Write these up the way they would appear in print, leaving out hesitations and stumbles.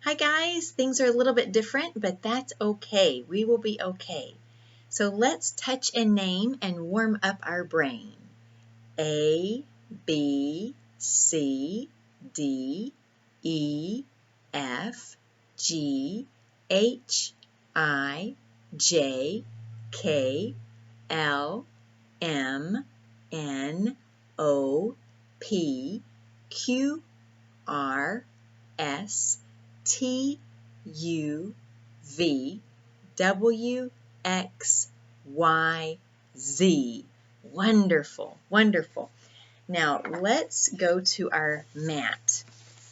Hi guys, things are a little bit different, but that's okay. We will be okay. So let's touch and name and warm up our brain. A, B, C, D, E, F, G, H, I, J, K, L, M, N, O, P, Q, R, S, T, U, V, W, X, Y, Z. Wonderful, wonderful. Now let's go to our mat.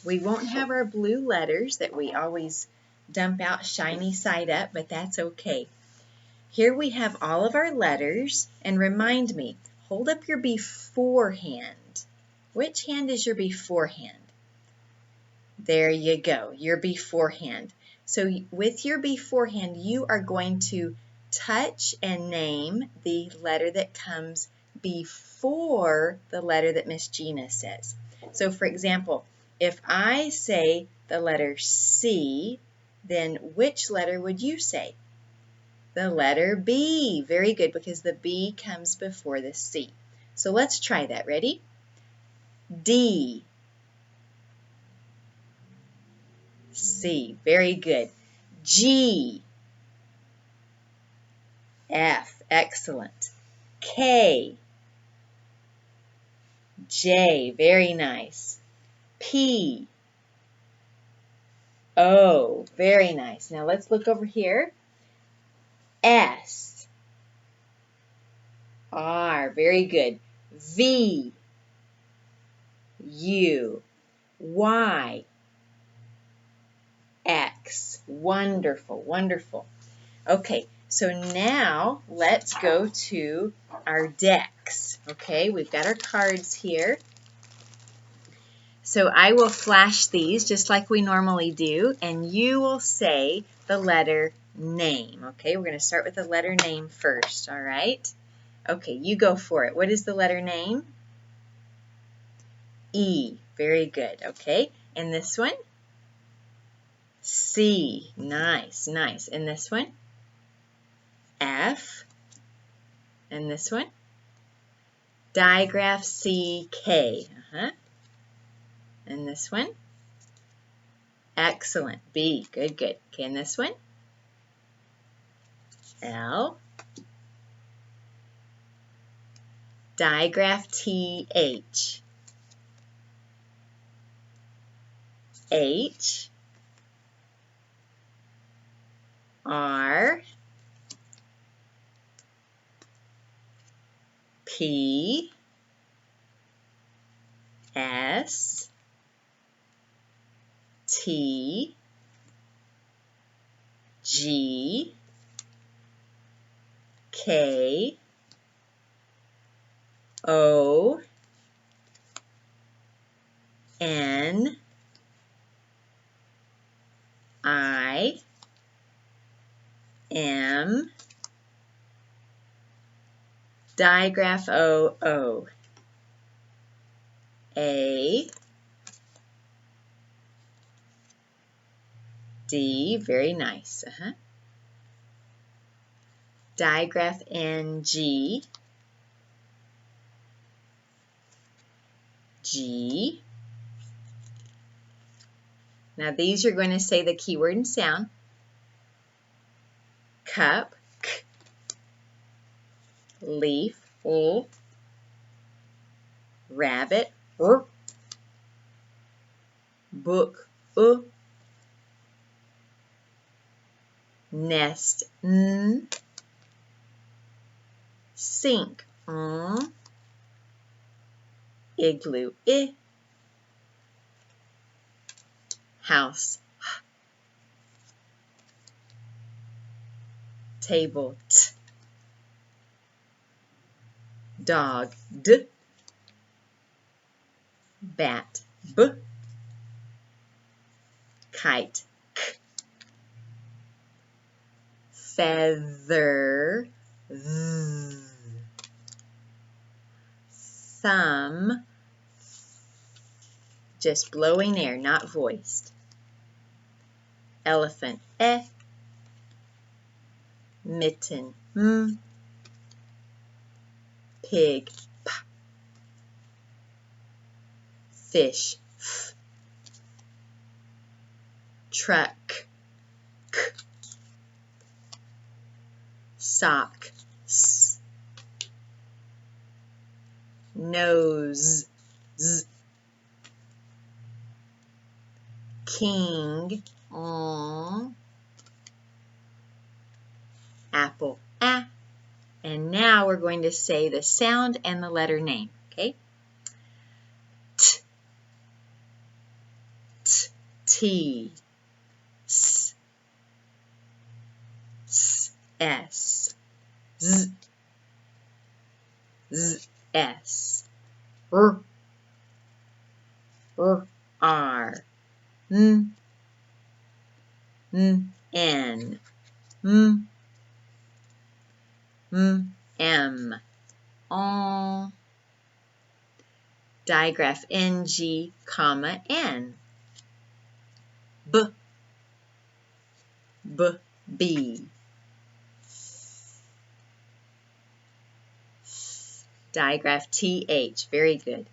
We won't have our blue letters that we always dump out shiny side up, but that's okay. Here we have all of our letters, and remind me, hold up your before hand. Which hand is your before hand? There you go, your beforehand. So with your beforehand, you are going to touch and name the letter that comes before the letter that Miss Gina says. So for example, if I say the letter C, then which letter would you say? The letter B. Very good, because the B comes before the C. So let's try that. Ready? D. C. Very good. G. F. Excellent. K. J. Very nice. P. O. Very nice. Now let's look over here. S. R. Very good. V. U. Y. X. Wonderful, wonderful. Okay, so now let's go to our decks. Okay, we've got our cards here. So I will flash these just like we normally do, and you will say the letter name. Okay, we're going to start with the letter name first, all right? Okay, you go for it. What is the letter name? E. Very good, okay. And this one? C. Nice, nice. And this one? F. And this one? Diagraph CK. And this one? Excellent. B. Good, good. Okay, and this one? L. Diagraph TH. H. R. P. S. T. G. K. O. N. I. M. Diagraph OO. A. D. Very nice. Diagraph NG. G. Now these you're going to say the keyword and sound. Cup. K. Leaf. L. Rabbit. R. Book. Nest. N. Sink. Igloo. I. House. H. Table. T. Dog. D. Bat. B. Kite. K. Feather. Z. Thumb. Just blowing air, not voiced. Elephant, mitten, pig, p, fish, f, truck, k, sock, s, nose, z, king, apple, a. And now we're going to say the sound and the letter name, okay? T, t, t, s, s, s, z, z, s, r, r, r, n, n, n, m, m, on, digraph ng, comma, n, b, b, b, digraph th, very good,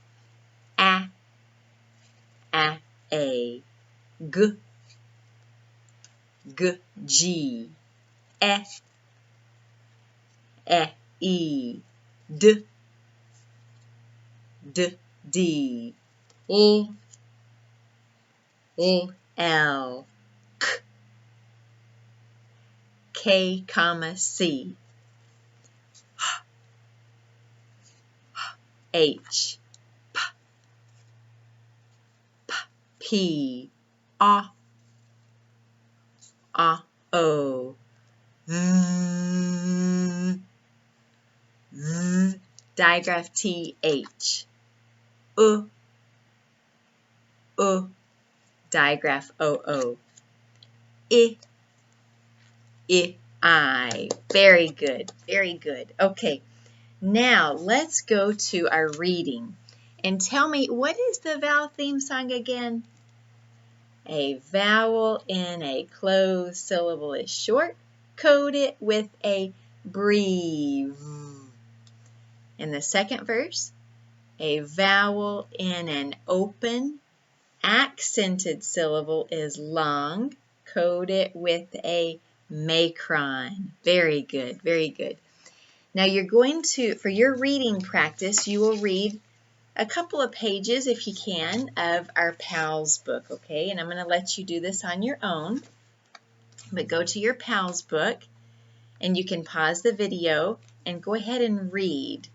a, g, g, g, e, d, d, d, l, l, k, comma, c, h, p, p, o, digraph th, digraph oo, I. Very good, very good. Okay, now let's go to our reading. And tell me, what is the vowel theme song again? A vowel in a closed syllable is short. Code it with a breve. In the second verse, a vowel in an open, accented syllable is long. Code it with a macron. Very good, very good. Now you're going to, for your reading practice, you will read a couple of pages, if you can, of our PALS book, okay? And I'm going to let you do this on your own. But go to your PALS book, and you can pause the video and go ahead and read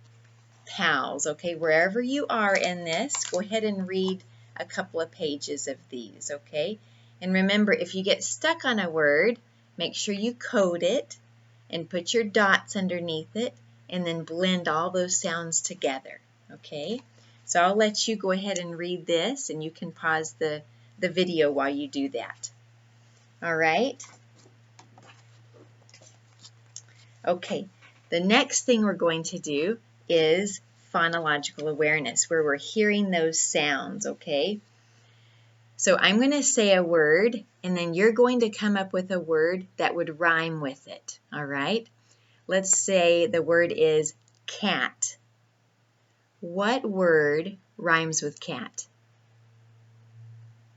PALS, okay? Wherever you are in this, go ahead and read a couple of pages of these, okay? And remember, if you get stuck on a word, make sure you code it and put your dots underneath it, and then blend all those sounds together, okay? So I'll let you go ahead and read this, and you can pause the video while you do that. All right? Okay, the next thing we're going to do is phonological awareness, where we're hearing those sounds, okay? So I'm going to say a word, and then you're going to come up with a word that would rhyme with it, all right? Let's say the word is cat. What word rhymes with cat?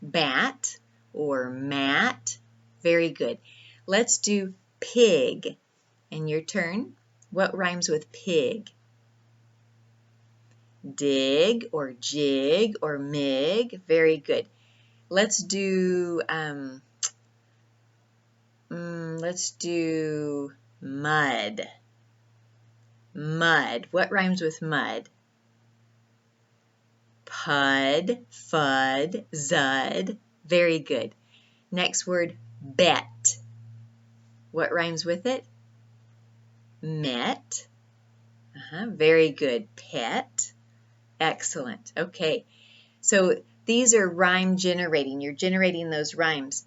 Bat or mat? Very good. Let's do pig. And your turn. What rhymes with pig? Dig or jig or mig? Very good. Let's do mud. Mud. What rhymes with mud? Pud, fud, zud. Very good. Next word, bet. What rhymes with it? Met. Very good. Pet. Excellent. Okay. So these are rhyme generating. You're generating those rhymes.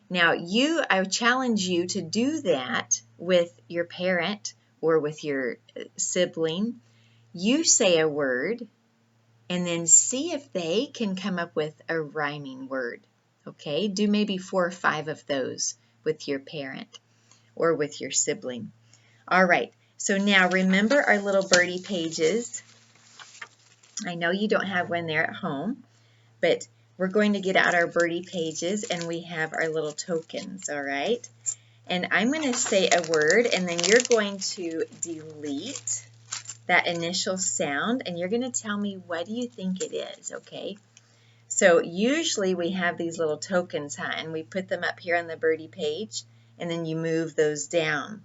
Now I challenge you to do that with your parent or with your sibling. You say a word, and then see if they can come up with a rhyming word. Okay, do maybe 4 or 5 of those with your parent or with your sibling. All right, so now remember our little birdie pages. I know you don't have one there at home, but we're going to get out our birdie pages and we have our little tokens, all right? And I'm going to say a word and then you're going to delete that initial sound and you're going to tell me what do you think it is, okay? So usually we have these little tokens, huh? And we put them up here on the birdie page and then you move those down.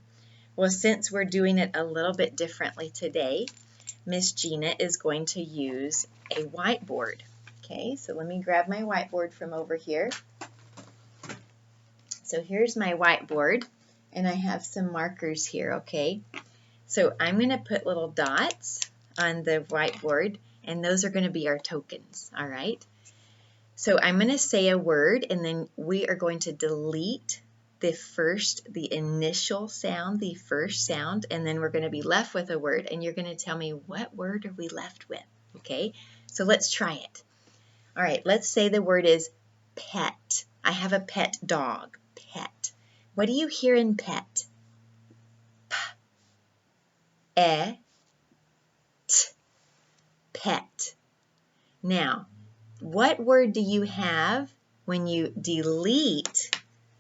Well, since we're doing it a little bit differently today, Miss Gina is going to use a whiteboard. Okay, so let me grab my whiteboard from over here. So here's my whiteboard, and I have some markers here, okay? So I'm going to put little dots on the whiteboard, and those are going to be our tokens, all right? So I'm going to say a word, and then we are going to delete the initial sound, the first sound, and then we're going to be left with a word, and you're going to tell me what word are we left with, okay? So let's try it. All right, let's say the word is pet. I have a pet dog, pet. What do you hear in pet? P, t, pet. Now, what word do you have when you delete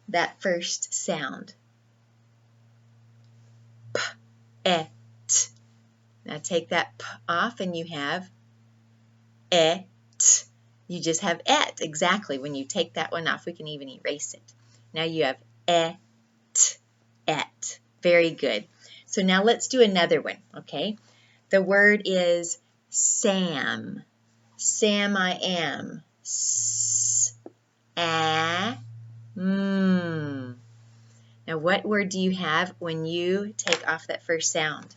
that first sound? P, et. Now take that p off and you have et. You just have et, exactly. When you take that one off, we can even erase it. Now you have et, et. Very good. So now let's do another one, okay? The word is Sam. Sam I am. S, a, m. Now what word do you have when you take off that first sound?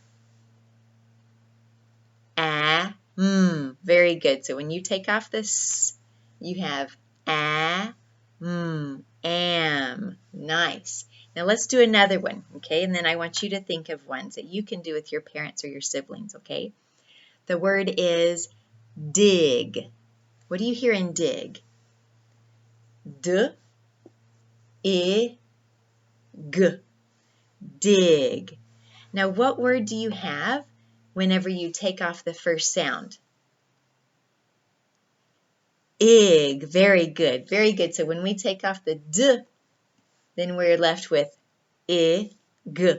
A, m. Very good. So when you take off this, you have a, m, am. Nice. Now let's do another one, okay? And then I want you to think of ones that you can do with your parents or your siblings, okay? The word is dig. What do you hear in dig? D, I, g. Dig. Now what word do you have whenever you take off the first sound? Ig. Very good. Very good. So when we take off the d, then we're left with I, g.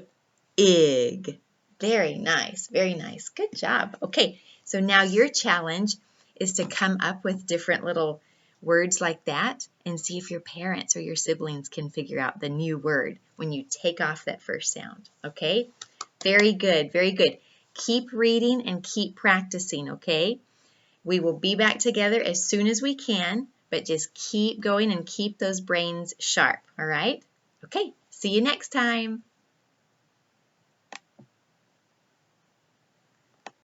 Ig. Very nice. Very nice. Good job. Okay. So now your challenge is to come up with different little words like that and see if your parents or your siblings can figure out the new word when you take off that first sound. Okay? Very good. Very good. Keep reading and keep practicing, okay? We will be back together as soon as we can, but just keep going and keep those brains sharp, all right? Okay, see you next time.